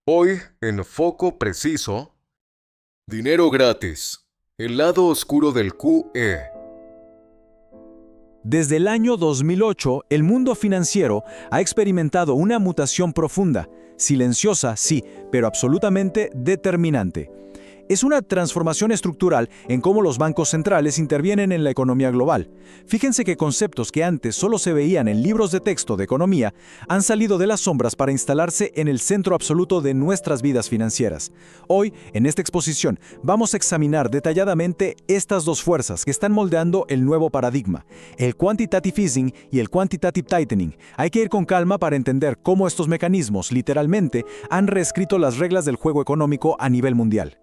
Hoy, en Foco Preciso, dinero gratis, el lado oscuro del QE. Desde el año 2008, el mundo financiero ha experimentado una mutación profunda, silenciosa, sí, pero absolutamente determinante. Es una transformación estructural en cómo los bancos centrales intervienen en la economía global. Fíjense que conceptos que antes solo se veían en libros de texto de economía han salido de las sombras para instalarse en el centro absoluto de nuestras vidas financieras. Hoy, en esta exposición, vamos a examinar detalladamente estas dos fuerzas que están moldeando el nuevo paradigma, el quantitative easing y el quantitative tightening. Hay que ir con calma para entender cómo estos mecanismos, literalmente, han reescrito las reglas del juego económico a nivel mundial.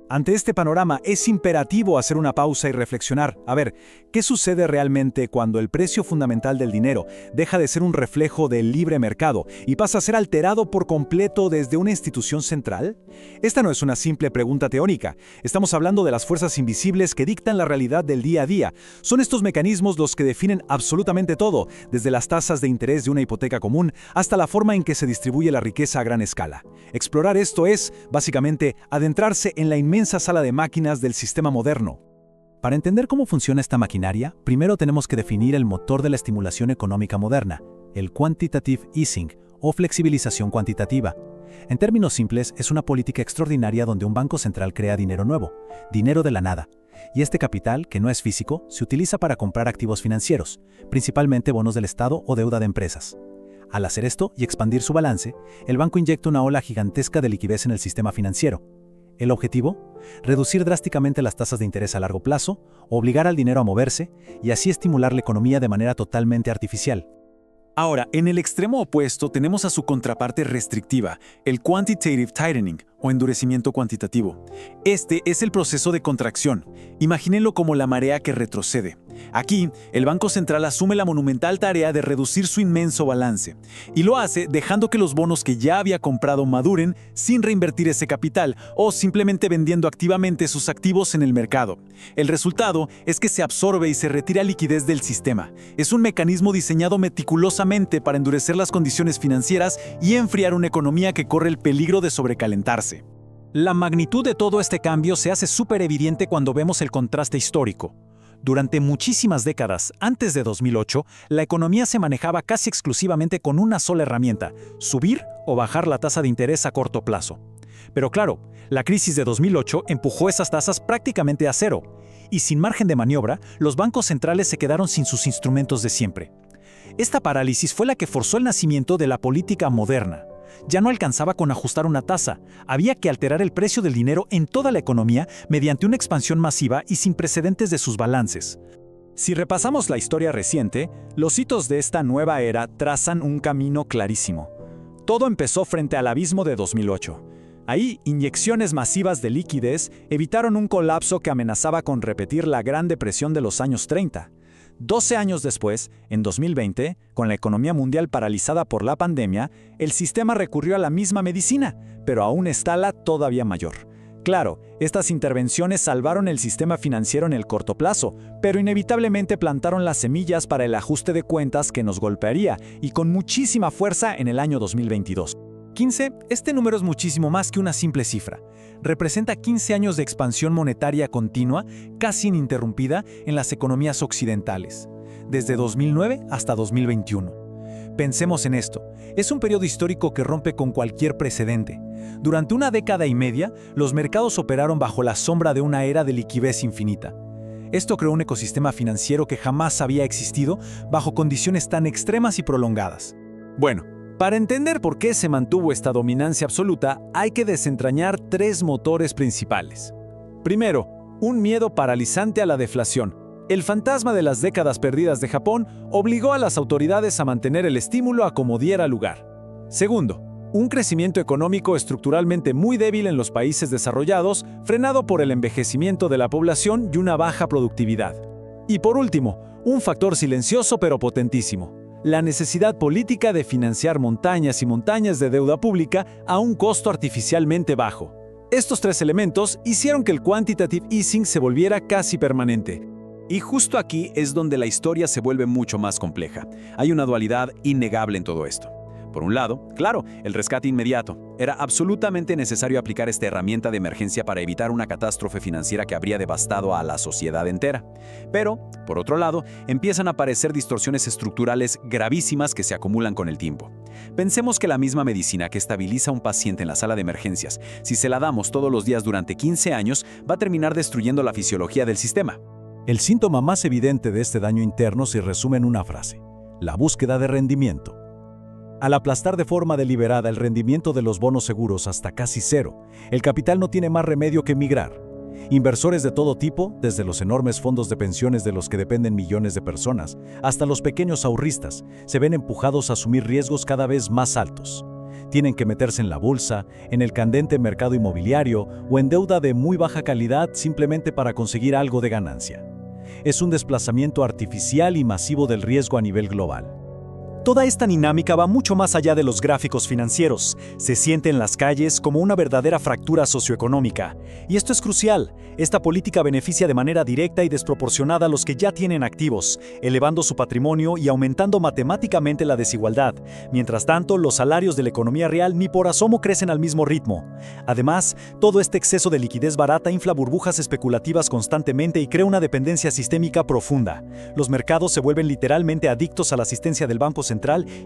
Ante este panorama, es imperativo hacer una pausa y reflexionar. A ver, ¿qué sucede realmente cuando el precio fundamental del dinero deja de ser un reflejo del libre mercado y pasa a ser alterado por completo desde una institución central? Esta no es una simple pregunta teórica. Estamos hablando de las fuerzas invisibles que dictan la realidad del día a día. Son estos mecanismos los que definen absolutamente todo, desde las tasas de interés de una hipoteca común hasta la forma en que se distribuye la riqueza a gran escala. Explorar esto es, básicamente, adentrarse en la inmensa sala de máquinas del sistema moderno. Para entender cómo funciona esta maquinaria, primero tenemos que definir el motor de la estimulación económica moderna, el quantitative easing o flexibilización cuantitativa. En términos simples, es una política extraordinaria donde un banco central crea dinero nuevo, dinero de la nada. Y este capital, que no es físico, se utiliza para comprar activos financieros, principalmente bonos del Estado o deuda de empresas. Al hacer esto y expandir su balance, el banco inyecta una ola gigantesca de liquidez en el sistema financiero. ¿El objetivo? Reducir drásticamente las tasas de interés a largo plazo, obligar al dinero a moverse y así estimular la economía de manera totalmente artificial. Ahora, en el extremo opuesto tenemos a su contraparte restrictiva, el quantitative tightening o endurecimiento cuantitativo. Este es el proceso de contracción. Imagínenlo como la marea que retrocede. Aquí, el Banco Central asume la monumental tarea de reducir su inmenso balance, y lo hace dejando que los bonos que ya había comprado maduren sin reinvertir ese capital o simplemente vendiendo activamente sus activos en el mercado. El resultado es que se absorbe y se retira liquidez del sistema. Es un mecanismo diseñado meticulosamente para endurecer las condiciones financieras y enfriar una economía que corre el peligro de sobrecalentarse. La magnitud de todo este cambio se hace súper evidente cuando vemos el contraste histórico. Durante muchísimas décadas, antes de 2008, la economía se manejaba casi exclusivamente con una sola herramienta: subir o bajar la tasa de interés a corto plazo. Pero claro, la crisis de 2008 empujó esas tasas prácticamente a cero, y sin margen de maniobra, los bancos centrales se quedaron sin sus instrumentos de siempre. Esta parálisis fue la que forzó el nacimiento de la política moderna. Ya no alcanzaba con ajustar una tasa, había que alterar el precio del dinero en toda la economía mediante una expansión masiva y sin precedentes de sus balances. Si repasamos la historia reciente, los hitos de esta nueva era trazan un camino clarísimo. Todo empezó frente al abismo de 2008. Ahí, inyecciones masivas de liquidez evitaron un colapso que amenazaba con repetir la Gran Depresión de los años 30. 12 años después, en 2020, con la economía mundial paralizada por la pandemia, el sistema recurrió a la misma medicina, pero a una escala todavía mayor. Claro, estas intervenciones salvaron el sistema financiero en el corto plazo, pero inevitablemente plantaron las semillas para el ajuste de cuentas que nos golpearía, y con muchísima fuerza en el año 2022. 15, este número es muchísimo más que una simple cifra. Representa 15 años de expansión monetaria continua, casi ininterrumpida, en las economías occidentales, desde 2009 hasta 2021. Pensemos en esto. Es un periodo histórico que rompe con cualquier precedente. Durante una década y media, los mercados operaron bajo la sombra de una era de liquidez infinita. Esto creó un ecosistema financiero que jamás había existido bajo condiciones tan extremas y prolongadas. Bueno, para entender por qué se mantuvo esta dominancia absoluta, hay que desentrañar tres motores principales. Primero, un miedo paralizante a la deflación. El fantasma de las décadas perdidas de Japón obligó a las autoridades a mantener el estímulo a como diera lugar. Segundo, un crecimiento económico estructuralmente muy débil en los países desarrollados, frenado por el envejecimiento de la población y una baja productividad. Y por último, un factor silencioso pero potentísimo: la necesidad política de financiar montañas y montañas de deuda pública a un costo artificialmente bajo. Estos tres elementos hicieron que el quantitative easing se volviera casi permanente. Y justo aquí es donde la historia se vuelve mucho más compleja. Hay una dualidad innegable en todo esto. Por un lado, claro, el rescate inmediato. Era absolutamente necesario aplicar esta herramienta de emergencia para evitar una catástrofe financiera que habría devastado a la sociedad entera. Pero, por otro lado, empiezan a aparecer distorsiones estructurales gravísimas que se acumulan con el tiempo. Pensemos que la misma medicina que estabiliza a un paciente en la sala de emergencias, si se la damos todos los días durante 15 años, va a terminar destruyendo la fisiología del sistema. El síntoma más evidente de este daño interno se resume en una frase: la búsqueda de rendimiento. Al aplastar de forma deliberada el rendimiento de los bonos seguros hasta casi cero, el capital no tiene más remedio que migrar. Inversores de todo tipo, desde los enormes fondos de pensiones de los que dependen millones de personas, hasta los pequeños ahorristas, se ven empujados a asumir riesgos cada vez más altos. Tienen que meterse en la bolsa, en el candente mercado inmobiliario o en deuda de muy baja calidad simplemente para conseguir algo de ganancia. Es un desplazamiento artificial y masivo del riesgo a nivel global. Toda esta dinámica va mucho más allá de los gráficos financieros. Se siente en las calles como una verdadera fractura socioeconómica. Y esto es crucial. Esta política beneficia de manera directa y desproporcionada a los que ya tienen activos, elevando su patrimonio y aumentando matemáticamente la desigualdad. Mientras tanto, los salarios de la economía real ni por asomo crecen al mismo ritmo. Además, todo este exceso de liquidez barata infla burbujas especulativas constantemente y crea una dependencia sistémica profunda. Los mercados se vuelven literalmente adictos a la asistencia del Banco Central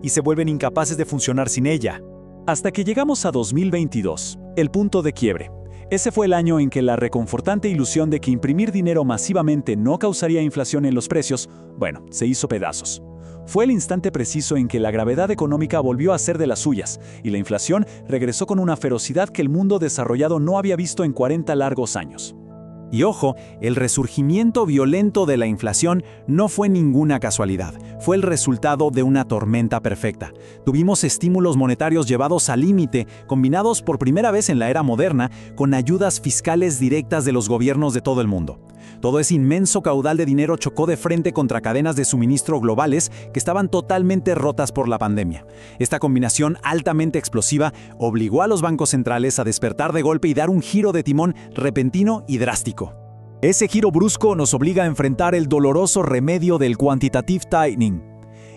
y se vuelven incapaces de funcionar sin ella. Hasta que llegamos a 2022, el punto de quiebre. Ese fue el año en que la reconfortante ilusión de que imprimir dinero masivamente no causaría inflación en los precios, se hizo pedazos. Fue el instante preciso en que la gravedad económica volvió a ser de las suyas, y la inflación regresó con una ferocidad que el mundo desarrollado no había visto en 40 largos años. Y ojo, el resurgimiento violento de la inflación no fue ninguna casualidad, fue el resultado de una tormenta perfecta. Tuvimos estímulos monetarios llevados al límite, combinados por primera vez en la era moderna, con ayudas fiscales directas de los gobiernos de todo el mundo. Todo ese inmenso caudal de dinero chocó de frente contra cadenas de suministro globales que estaban totalmente rotas por la pandemia. Esta combinación altamente explosiva obligó a los bancos centrales a despertar de golpe y dar un giro de timón repentino y drástico. Ese giro brusco nos obliga a enfrentar el doloroso remedio del quantitative tightening.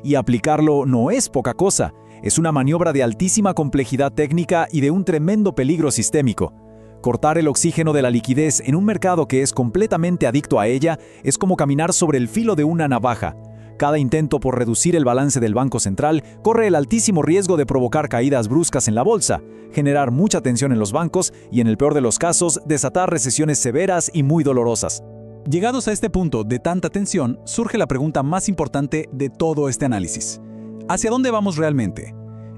Y aplicarlo no es poca cosa, es una maniobra de altísima complejidad técnica y de un tremendo peligro sistémico. Cortar el oxígeno de la liquidez en un mercado que es completamente adicto a ella es como caminar sobre el filo de una navaja. Cada intento por reducir el balance del Banco Central corre el altísimo riesgo de provocar caídas bruscas en la bolsa, generar mucha tensión en los bancos y, en el peor de los casos, desatar recesiones severas y muy dolorosas. Llegados a este punto de tanta tensión, surge la pregunta más importante de todo este análisis. ¿Hacia dónde vamos realmente?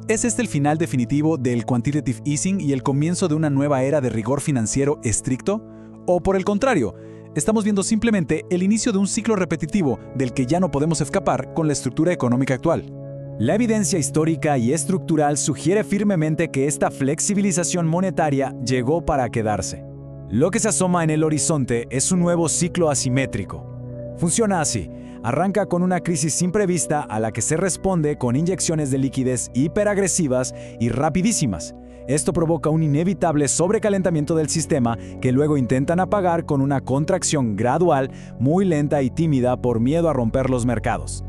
¿Es este el final definitivo del quantitative easing y el comienzo de una nueva era de rigor financiero estricto? ¿O por el contrario, estamos viendo simplemente el inicio de un ciclo repetitivo del que ya no podemos escapar con la estructura económica actual? La evidencia histórica y estructural sugiere firmemente que esta flexibilización monetaria llegó para quedarse. Lo que se asoma en el horizonte es un nuevo ciclo asimétrico. Funciona así. Arranca con una crisis imprevista a la que se responde con inyecciones de liquidez hiperagresivas y rapidísimas. Esto provoca un inevitable sobrecalentamiento del sistema que luego intentan apagar con una contracción gradual, muy lenta y tímida por miedo a romper los mercados.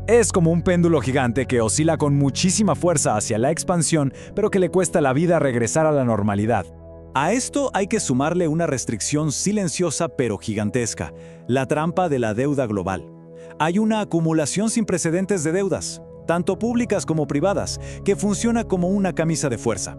Es como un péndulo gigante que oscila con muchísima fuerza hacia la expansión, pero que le cuesta la vida regresar a la normalidad. A esto hay que sumarle una restricción silenciosa pero gigantesca, la trampa de la deuda global. Hay una acumulación sin precedentes de deudas, tanto públicas como privadas, que funciona como una camisa de fuerza.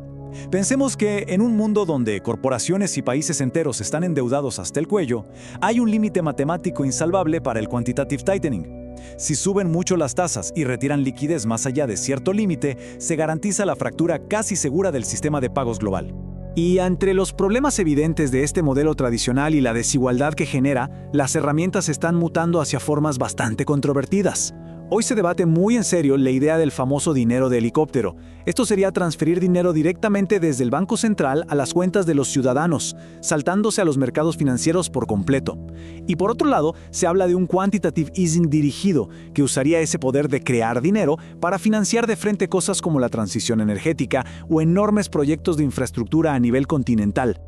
Pensemos que en un mundo donde corporaciones y países enteros están endeudados hasta el cuello, hay un límite matemático insalvable para el quantitative tightening. Si suben mucho las tasas y retiran liquidez más allá de cierto límite, se garantiza la fractura casi segura del sistema de pagos global. Y entre los problemas evidentes de este modelo tradicional y la desigualdad que genera, las herramientas están mutando hacia formas bastante controvertidas. Hoy se debate muy en serio la idea del famoso dinero de helicóptero. Esto sería transferir dinero directamente desde el Banco Central a las cuentas de los ciudadanos, saltándose a los mercados financieros por completo. Y por otro lado, se habla de un quantitative easing dirigido, que usaría ese poder de crear dinero para financiar de frente cosas como la transición energética o enormes proyectos de infraestructura a nivel continental.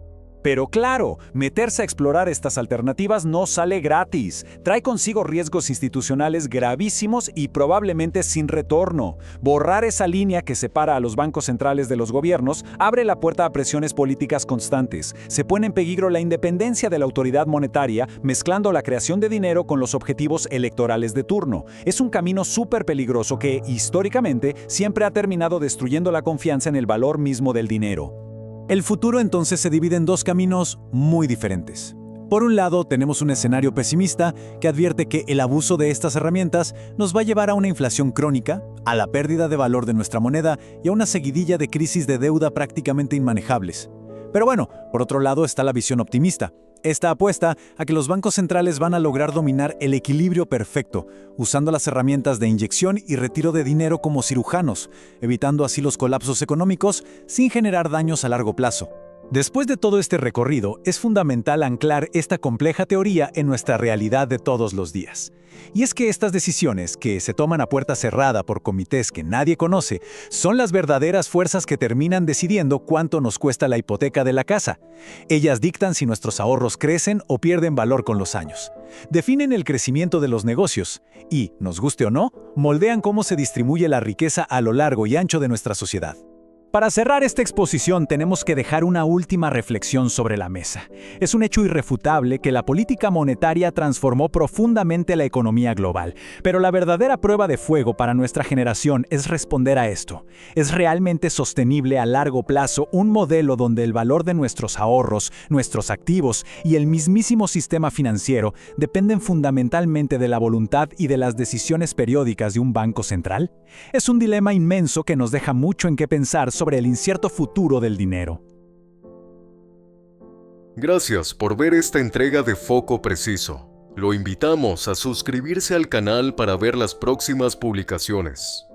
Pero claro, meterse a explorar estas alternativas no sale gratis. Trae consigo riesgos institucionales gravísimos y probablemente sin retorno. Borrar esa línea que separa a los bancos centrales de los gobiernos abre la puerta a presiones políticas constantes. Se pone en peligro la independencia de la autoridad monetaria, mezclando la creación de dinero con los objetivos electorales de turno. Es un camino súper peligroso que, históricamente, siempre ha terminado destruyendo la confianza en el valor mismo del dinero. El futuro entonces se divide en dos caminos muy diferentes. Por un lado, tenemos un escenario pesimista que advierte que el abuso de estas herramientas nos va a llevar a una inflación crónica, a la pérdida de valor de nuestra moneda y a una seguidilla de crisis de deuda prácticamente inmanejables. Pero bueno, por otro lado está la visión optimista. Esta apuesta a que los bancos centrales van a lograr dominar el equilibrio perfecto, usando las herramientas de inyección y retiro de dinero como cirujanos, evitando así los colapsos económicos sin generar daños a largo plazo. Después de todo este recorrido, es fundamental anclar esta compleja teoría en nuestra realidad de todos los días. Y es que estas decisiones, que se toman a puerta cerrada por comités que nadie conoce, son las verdaderas fuerzas que terminan decidiendo cuánto nos cuesta la hipoteca de la casa. Ellas dictan si nuestros ahorros crecen o pierden valor con los años. Definen el crecimiento de los negocios y, nos guste o no, moldean cómo se distribuye la riqueza a lo largo y ancho de nuestra sociedad. Para cerrar esta exposición tenemos que dejar una última reflexión sobre la mesa. Es un hecho irrefutable que la política monetaria transformó profundamente la economía global, pero la verdadera prueba de fuego para nuestra generación es responder a esto. ¿Es realmente sostenible a largo plazo un modelo donde el valor de nuestros ahorros, nuestros activos y el mismísimo sistema financiero dependen fundamentalmente de la voluntad y de las decisiones periódicas de un banco central? Es un dilema inmenso que nos deja mucho en qué pensar sobre el incierto futuro del dinero. Gracias por ver esta entrega de Foco Preciso. Lo invitamos a suscribirse al canal para ver las próximas publicaciones.